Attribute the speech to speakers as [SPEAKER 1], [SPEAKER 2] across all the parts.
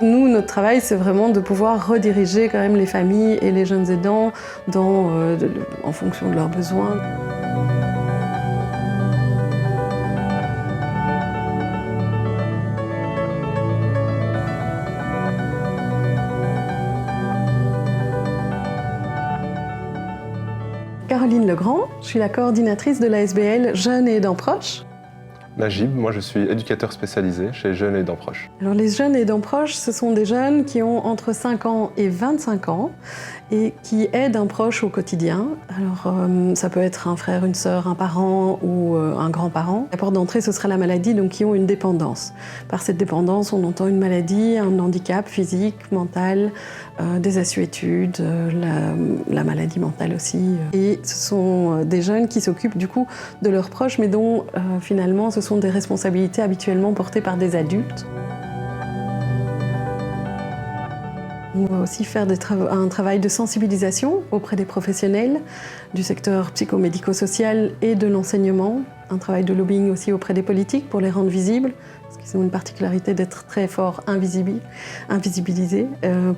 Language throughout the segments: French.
[SPEAKER 1] Nous, notre travail, c'est vraiment de pouvoir rediriger quand même les familles et les jeunes aidants en fonction de leurs besoins. Caroline Legrand, je suis la coordinatrice de l'ASBL Jeunes et Aidants Proches.
[SPEAKER 2] Najib, moi je suis éducateur spécialisé chez Jeunes et Aidants Proches.
[SPEAKER 1] Alors les jeunes aidants proches, ce sont des jeunes qui ont entre 5 ans et 25 ans et qui aident un proche au quotidien. Alors ça peut être un frère, une sœur, un parent ou un grand-parent. La porte d'entrée, ce sera la maladie, donc qui ont une dépendance. Par cette dépendance, on entend une maladie, un handicap physique, mental, des assuétudes, la maladie mentale aussi. Et ce sont des jeunes qui s'occupent du coup de leurs proches, mais dont finalement ce sont des responsabilités habituellement portées par des adultes. On va aussi faire un travail de sensibilisation auprès des professionnels du secteur psychomédico-social et de l'enseignement. Un travail de lobbying aussi auprès des politiques pour les rendre visibles, parce qu'ils ont une particularité d'être très fort invisibilisés.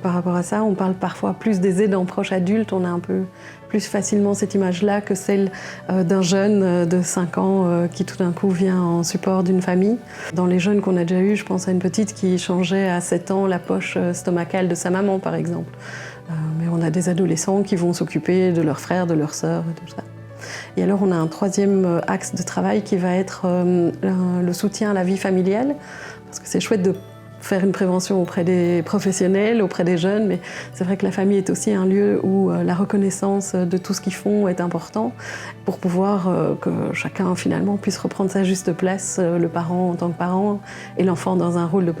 [SPEAKER 1] Par rapport à ça, on parle parfois plus des aidants proches adultes. On a un peu plus facilement cette image-là que celle d'un jeune de 5 ans qui tout d'un coup vient en support d'une famille. Dans les jeunes qu'on a déjà eus, je pense à une petite qui changeait à 7 ans la poche stomacale de sa maman, par exemple. Mais on a des adolescents qui vont s'occuper de leurs frères, de leurs sœurs et tout ça. Et alors on a un troisième axe de travail qui va être le soutien à la vie familiale, parce que c'est chouette de faire une prévention auprès des professionnels, auprès des jeunes, mais c'est vrai que la famille est aussi un lieu où la reconnaissance de tout ce qu'ils font est important pour pouvoir que chacun finalement puisse reprendre sa juste place, le parent en tant que parent et l'enfant dans un rôle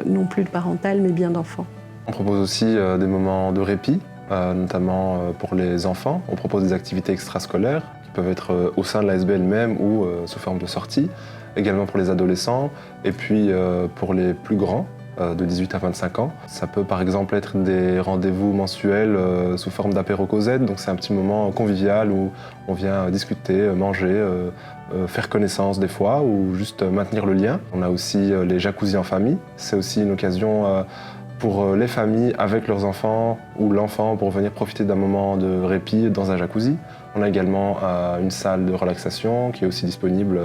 [SPEAKER 1] non plus de parental mais bien d'enfant.
[SPEAKER 2] On propose aussi des moments de répit, notamment pour les enfants. On propose des activités extrascolaires qui peuvent être au sein de l'ASBL même ou sous forme de sortie, également pour les adolescents et puis pour les plus grands, de 18 à 25 ans. Ça peut par exemple être des rendez-vous mensuels sous forme d'apéro causette, donc c'est un petit moment convivial où on vient discuter, manger, faire connaissance des fois ou juste maintenir le lien. On a aussi les jacuzzis en famille, c'est aussi une occasion pour les familles avec leurs enfants ou l'enfant pour venir profiter d'un moment de répit dans un jacuzzi. On a également une salle de relaxation qui est aussi disponible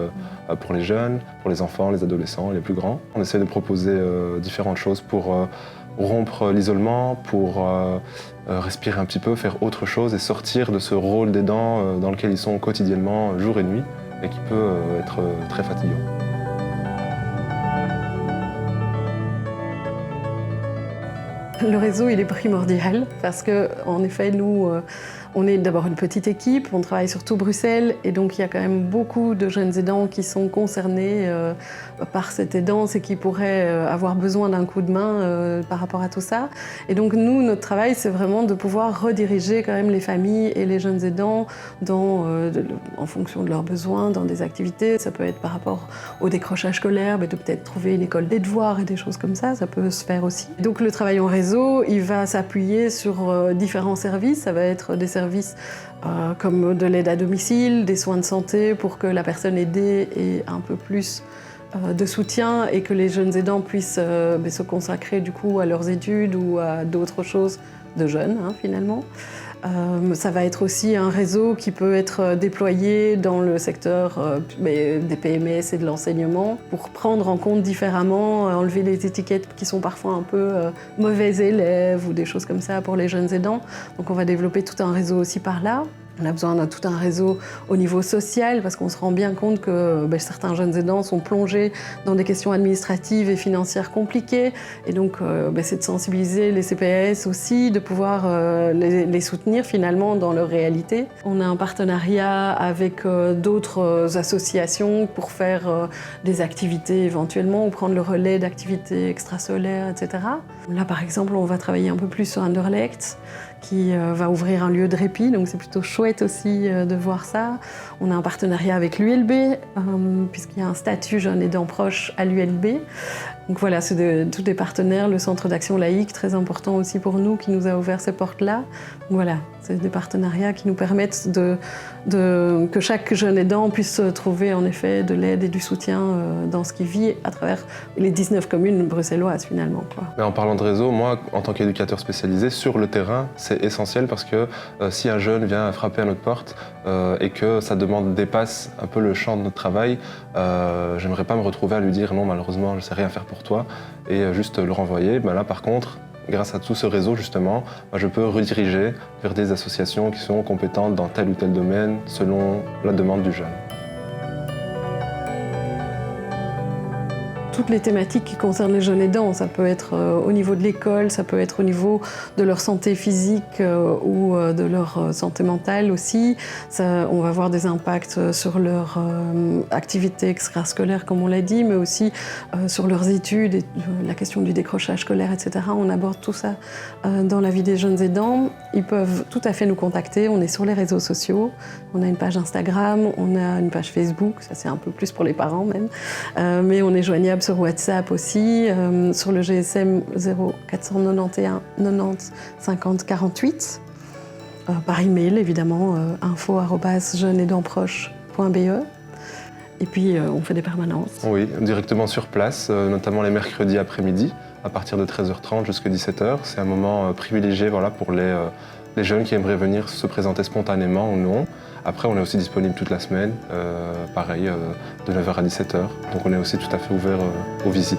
[SPEAKER 2] pour les jeunes, pour les enfants, les adolescents et les plus grands. On essaie de proposer différentes choses pour rompre l'isolement, pour respirer un petit peu, faire autre chose et sortir de ce rôle d'aidant dans lequel ils sont quotidiennement, jour et nuit, et qui peut être très fatigant.
[SPEAKER 1] Le réseau, il est primordial parce que, en effet, nous, on est d'abord une petite équipe, on travaille surtout Bruxelles et donc il y a quand même beaucoup de jeunes aidants qui sont concernés par cette aidance et qui pourraient avoir besoin d'un coup de main par rapport à tout ça. Et donc nous, notre travail, c'est vraiment de pouvoir rediriger quand même les familles et les jeunes aidants en fonction de leurs besoins, dans des activités. Ça peut être par rapport au décrochage scolaire, mais de peut-être trouver une école des devoirs et des choses comme ça peut se faire aussi. Donc le travail en réseau, il va s'appuyer sur différents services. Ça va être des services comme de l'aide à domicile, des soins de santé pour que la personne aidée ait un peu plus de soutien et que les jeunes aidants puissent se consacrer du coup à leurs études ou à d'autres choses de jeunes finalement. Ça va être aussi un réseau qui peut être déployé dans le secteur des PMS et de l'enseignement pour prendre en compte différemment, enlever les étiquettes qui sont parfois un peu mauvais élèves ou des choses comme ça pour les jeunes aidants. Donc on va développer tout un réseau aussi par là. On a besoin de tout un réseau au niveau social parce qu'on se rend bien compte que certains jeunes aidants sont plongés dans des questions administratives et financières compliquées. Et donc, c'est de sensibiliser les CPAS aussi, de pouvoir les soutenir finalement dans leur réalité. On a un partenariat avec d'autres associations pour faire des activités éventuellement ou prendre le relais d'activités extrascolaires, etc. Là, par exemple, on va travailler un peu plus sur Anderlecht, qui va ouvrir un lieu de répit, donc c'est plutôt chouette aussi de voir ça. On a un partenariat avec l'ULB, puisqu'il y a un statut jeune aidant proche à l'ULB. Donc voilà, c'est tous des partenaires, le Centre d'action laïque, très important aussi pour nous, qui nous a ouvert ces portes-là. Donc voilà, c'est des partenariats qui nous permettent que chaque jeune aidant puisse trouver en effet de l'aide et du soutien dans ce qu'il vit à travers les 19 communes bruxelloises finalement, quoi.
[SPEAKER 2] Mais en parlant de réseau, moi, en tant qu'éducateur spécialisé, sur le terrain, c'est essentiel parce que si un jeune vient frapper à notre porte et que sa demande dépasse un peu le champ de notre travail, j'aimerais pas me retrouver à lui dire non, malheureusement, je sais rien faire pour toi et juste le renvoyer. Ben là, par contre, grâce à tout ce réseau, justement, je peux rediriger vers des associations qui sont compétentes dans tel ou tel domaine selon la demande du jeune.
[SPEAKER 1] Toutes les thématiques qui concernent les jeunes aidants, ça peut être au niveau de l'école, ça peut être au niveau de leur santé physique ou de leur santé mentale aussi. On va voir des impacts sur leur activité extrascolaire, comme on l'a dit, mais aussi sur leurs études, et la question du décrochage scolaire, etc. On aborde tout ça dans la vie des jeunes aidants. Ils peuvent tout à fait nous contacter, on est sur les réseaux sociaux, on a une page Instagram, on a une page Facebook, ça c'est un peu plus pour les parents même, mais on est joignable sur WhatsApp aussi, sur le GSM 0491 90 50 48, par email évidemment, info@jeunesaidantproche.be. Et puis on fait des permanences.
[SPEAKER 2] Oui, directement sur place, notamment les mercredis après-midi, à partir de 13h30 jusqu'à 17h. C'est un moment privilégié pour les jeunes qui aimeraient venir se présenter spontanément ou non. Après, on est aussi disponible toute la semaine, pareil, de 9h à 17h. Donc on est aussi tout à fait ouvert aux visites.